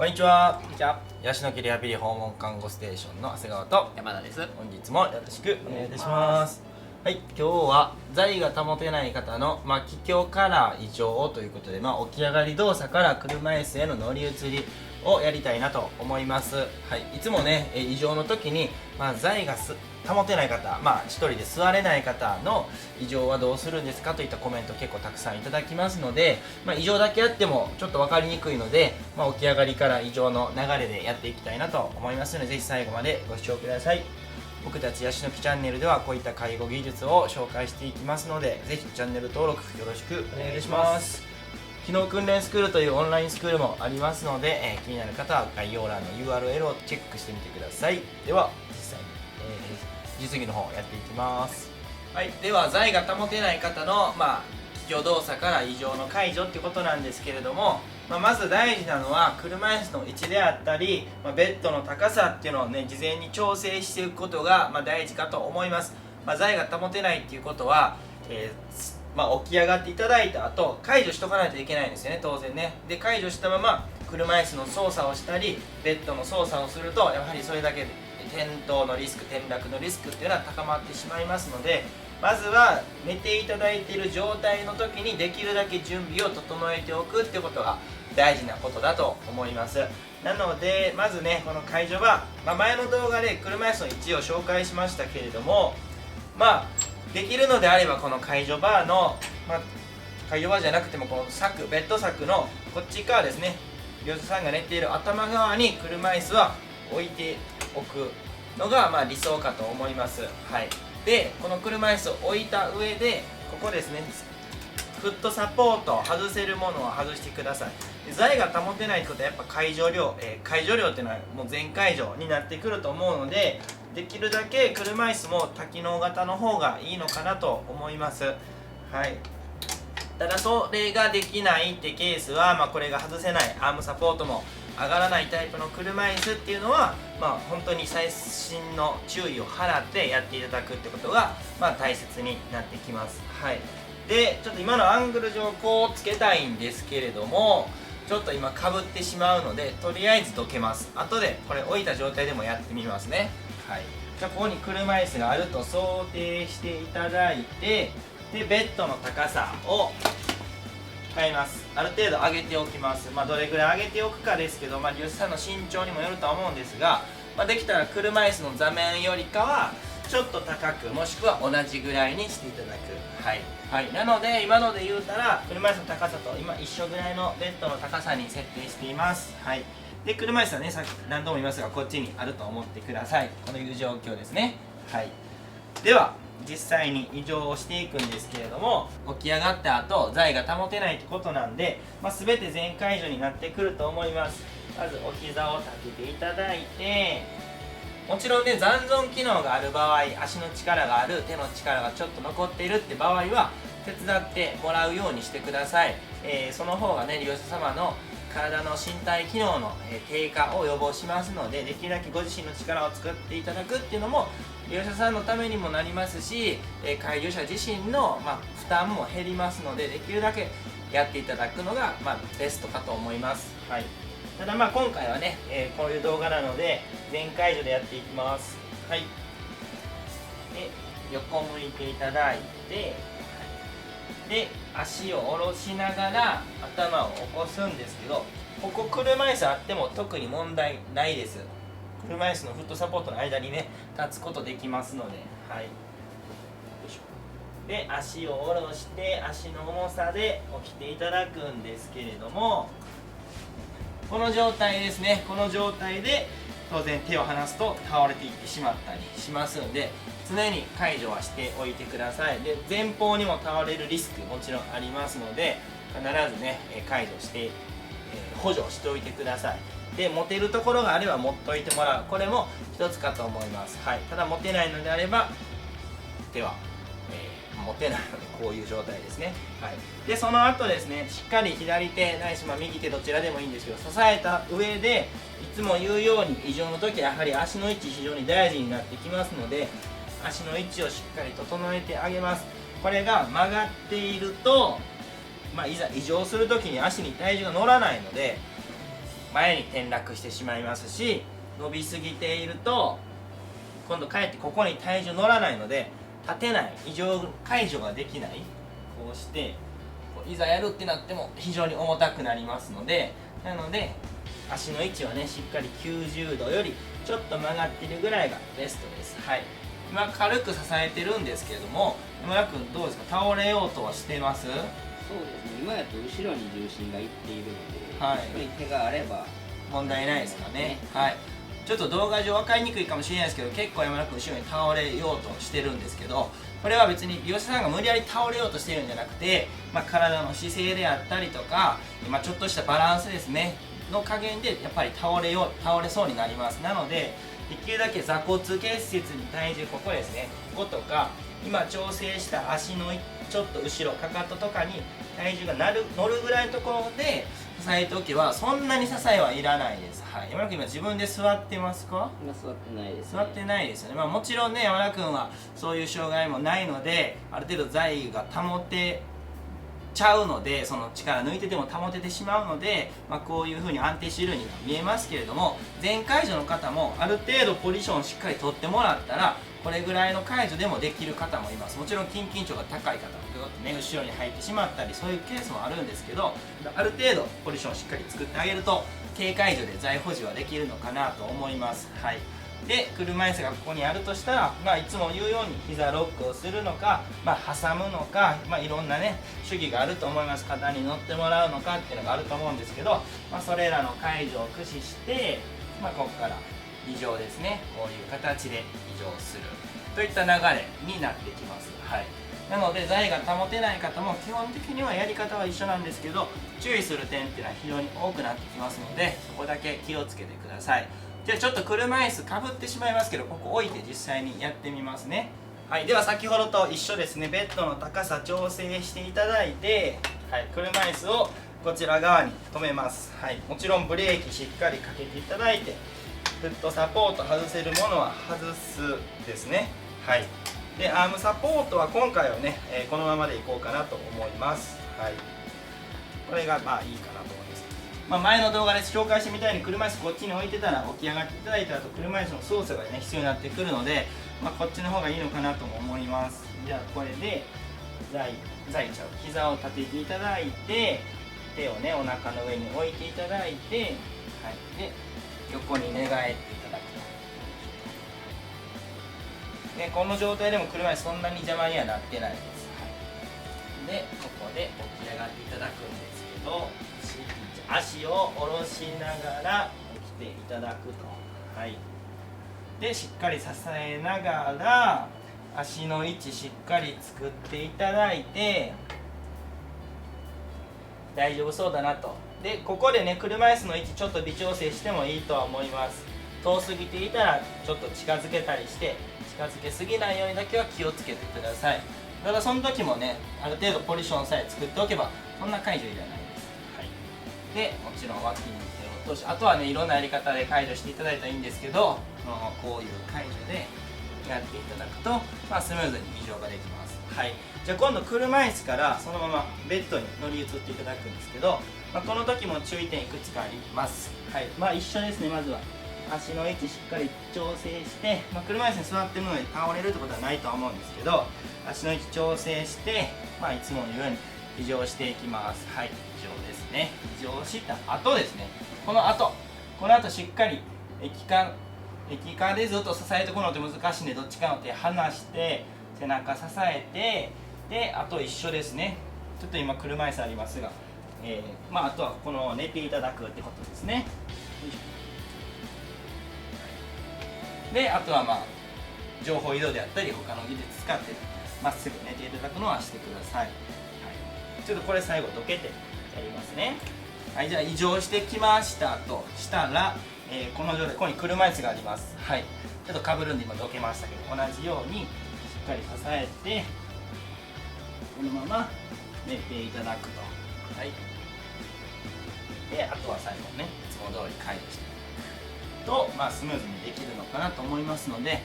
こんにちは。こんにちは。ヤシの木リハビリ訪問看護ステーションの長谷川と山田です。本日もよろしくお願いいたします。はい、今日は座位が保てない方の、気境から異常ということで、起き上がり動作から車椅子への乗り移りをやりたいなと思います。はい、いつもね、異常の時に、座位が保てない方、一人で座れない方の異常はどうするんですかといったコメント結構たくさんいただきますので、異常だけあってもちょっと分かりにくいので、起き上がりから異常の流れでやっていきたいなと思いますので、ぜひ最後までご視聴ください。僕たちヤシの木チャンネルではこういった介護技術を紹介していきますので、ぜひチャンネル登録よろしくお願いいたします。機能訓練スクールというオンラインスクールもありますので、気になる方は概要欄の URL をチェックしてみてください。では実際に、実技の方やっていきます。はい、では座位が保てない方の気境動作から異常の解除っていうことなんですけれども、まず大事なのは車椅子の位置であったり、ベッドの高さっていうのをね事前に調整していくことが大事かと思います。座位が保てないっていうことは、起き上がっていただいた後解除しとかないといけないんですよね、当然ね。で解除したまま車椅子の操作をしたりベッドの操作をすると、やはりそれだけで転倒のリスク、転落のリスクっていうのは高まってしまいますので、まずは寝ていただいている状態の時にできるだけ準備を整えておくっていうことが大事なことだと思います。なのでまずね、この解除バー、前の動画で車椅子の位置を紹介しましたけれども、できるのであればこの解除バーの、解除バーじゃなくてもこの柵、ベッド柵のこっち側ですね、利用者さんが寝ている頭側に車椅子は置いておくのが理想かと思います。はい、でこの車椅子を置いた上でここですね、フットサポート、外せるものは外してください。で座位が保てないことはやっぱ解除量、解除量っていうのはもう全解除になってくると思うので、できるだけ車椅子も多機能型の方がいいのかなと思います。はい、ただそれができないってケースは、これが外せない、アームサポートも上がらないタイプの車椅子っていうのは、本当に細心の注意を払ってやっていただくってことが、大切になってきます。はい、でちょっと今のアングル上こうつけたいんですけれども、ちょっと今かぶってしまうのでとりあえずどけます。後でこれ置いた状態でもやってみますね。はい、じゃあここに車椅子があると想定していただいて、でベッドの高さを変えます。ある程度上げておきます。どれぐらい上げておくかですけど、利用者さんの身長にもよるとは思うんですが、できたら車椅子の座面よりかはちょっと高く、もしくは同じぐらいにしていただく。はい、はい、なので今ので言うたら車椅子の高さと今一緒ぐらいのベッドの高さに設定しています。はい、で車椅子はね、さっき何度も言いますがこっちにあると思ってください。こういう状況ですね。はい、では実際に移動をしていくんですけれども、起き上がった後座位が保てないってことなんで、全て全解除になってくると思います。まずお膝を立てていただいて、もちろんね残存機能がある場合、足の力がある、手の力がちょっと残っているって場合は手伝ってもらうようにしてください。その方がね利用者様の体の身体機能の低下を予防しますので、できるだけご自身の力を使っていただくっていうのも利用者さんのためにもなりますし、介助者自身の負担も減りますので、できるだけやっていただくのがベストかと思います。はい、ただ今回はね、こういう動画なので全解除でやっていきます。はい、で横向いていただいて、で足を下ろしながら頭を起こすんですけど、ここ車椅子あっても特に問題ないです。車椅子のフットサポートの間にね立つことできますので、はい、よいしょ。で足を下ろして足の重さで起きていただくんですけれども、この状態ですね。この状態で当然手を離すと倒れていってしまったりしますので、常に解除はしておいてください。で前方にも倒れるリスクもちろんありますので、必ずね解除して、補助しておいてください。で持てるところがあれば持っといてもらう、これも一つかと思います。はい、ただ持てないのであれば手は、持てないのでこういう状態ですね。はい、でその後ですね、しっかり左手ないし右手どちらでもいいんですけど支えた上で、いつも言うように異常の時はやはり足の位置非常に大事になってきますので、足の位置をしっかり整えてあげます。これが曲がっていると、いざ異常する時に足に体重が乗らないので、前に転落してしまいますし、伸びすぎていると今度かえってここに体重乗らないので立てない、異常解除ができない。こうしていざやるってなっても非常に重たくなりますので、なので足の位置はねしっかり90度よりちょっと曲がってるぐらいがベストです。はい、今軽く支えてるんですけれども、山田君どうですか、倒れようとはしてます？そうですね、今やと後ろに重心がいっているので、はい、やっぱり手があれば問題ないですかね。はい、ちょっと動画上分かりにくいかもしれないですけど、結構山田君後ろに倒れようとしてるんですけど、これは別に美容師さんが無理やり倒れようとしてるんじゃなくて、体の姿勢であったりとか、ちょっとしたバランスですねの加減でやっぱり倒れそうになります。なのでできるだけ座骨結節に体重、ここですね、こことか今調整した足のちょっと後ろかかととかに体重が乗るぐらいのところで支えておけば、そんなに支えはいらないです。はい、山田君今自分で座ってますか？今座ってないです、ね、座ってないですよね。もちろんね、山田君はそういう障害もないのである程度座位が保てちゃうので、その力抜いてても保ててしまうので、こういう風に安定しているようには見えますけれども、全解除の方もある程度ポジションをしっかり取ってもらったらこれぐらいの解除でもできる方もいます。もちろん筋緊張が高い方もぐっとね後ろに入ってしまったり、そういうケースもあるんですけど、ある程度ポジションをしっかり作ってあげると低解除で座位保持はできるのかなと思います。はい、で車椅子がここにあるとしたら、いつも言うように膝ロックをするのか、挟むのか、いろんなね主義があると思います。肩に乗ってもらうのかっていうのがあると思うんですけど、それらの解除を駆使して、ここから移乗ですね、こういう形で移乗するといった流れになってきます。はい、なので座位が保てない方も基本的にはやり方は一緒なんですけど、注意する点っていうのは非常に多くなってきますので、そこだけ気をつけてください。じゃあちょっと車椅子かぶってしまいますけど、ここ置いて実際にやってみますね。はい、では先ほどと一緒ですね、ベッドの高さ調整していただいて、はい、車椅子をこちら側に止めます。はい、もちろんブレーキしっかりかけていただいて、フットサポート外せるものは外すですね。はい、でアームサポートは今回はね、このままでいこうかなと思います。はい、これがいいかなと思います。前の動画で紹介してみたいに車椅子こっちに置いてたら起き上がっていただいた後、車椅子の操作がね必要になってくるので、こっちの方がいいのかなとも思います。じゃあこれで膝を立てていただいて、手をねお腹の上に置いていただいて、はい、で横に寝返っていただくと、でこの状態でも車椅子そんなに邪魔にはなってないです。はい、でここで起き上がっていただくんですけど、足を下ろしながら起きていただくと。はい、でしっかり支えながら足の位置しっかり作っていただいて、大丈夫そうだなと。でここでね車椅子の位置ちょっと微調整してもいいとは思います。遠すぎていたらちょっと近づけたりして、近づけすぎないようにだけは気をつけてください。ただその時もねある程度ポジションさえ作っておけばそんな解除いらないです。はい、でもちろん脇に手を落とし、あとはねいろんなやり方で解除していただいたらいいんですけど、こういう解除でやっていただくと、スムーズに移乗ができます。はい、じゃあ今度車椅子からそのままベッドに乗り移っていただくんですけど、この時も注意点いくつかあります。はい、一緒ですね。まずは足の位置しっかり調整して、車椅子に座ってるので倒れるってことはないとは思うんですけど、足の位置調整して、いつものように移乗していきます。はい、移乗ですね。移乗した後ですね、この後しっかり液下でずっと支えておくのって難しいんで、どっちかの手離して背中支えて、であと一緒ですね。ちょっと今車椅子ありますが、あとはこの寝ていただくってことですね。であとは情報移動であったり他の技術使ってまっすぐ寝ていただくのはしてください。はい、ちょっとこれ最後どけてやりますね。はい、じゃあ移乗してきましたとしたら、この状態、ここに車椅子があります。はい、ちょっとかぶるんで今どけましたけど、同じようにしっかり支えてこのまま寝ていただくと。はい、であとは最後ねいつも通り解除していただくと、スムーズにできるのかなと思いますので、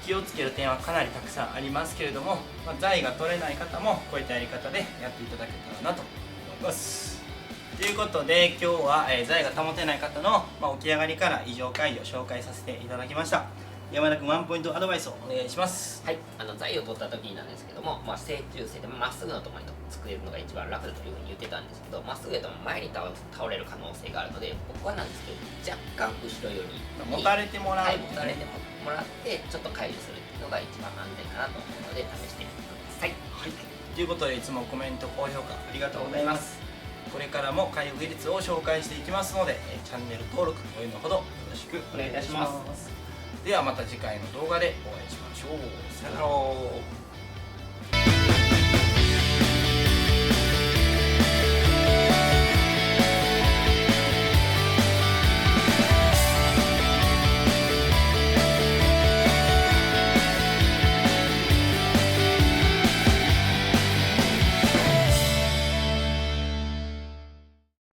気をつける点はかなりたくさんありますけれども、座位が取れない方もこういったやり方でやっていただけたらなと思います。ということで今日は、座位が保てない方の、起き上がりから異常解除を紹介させていただきました。山田君、ワンポイントアドバイスをお願いします。はい、座位を取った時なんですけども、正中性でまっすぐのところに作れるのが一番楽だというふうに言ってたんですけど、まっすぐやと前に倒れる可能性があるので、僕はなんですけど若干後ろ寄りに持たれてもらう、はい、持たれてもらってちょっと解除するっていうのが一番安全かなと思うので試してみてください。はい、ということでいつもコメント高評価ありがとうございます。これからも介護技術を紹介していきますので、チャンネル登録ごいうのほどよろしくお願いいたします。ではまた次回の動画でお会いしましょう。さよなら。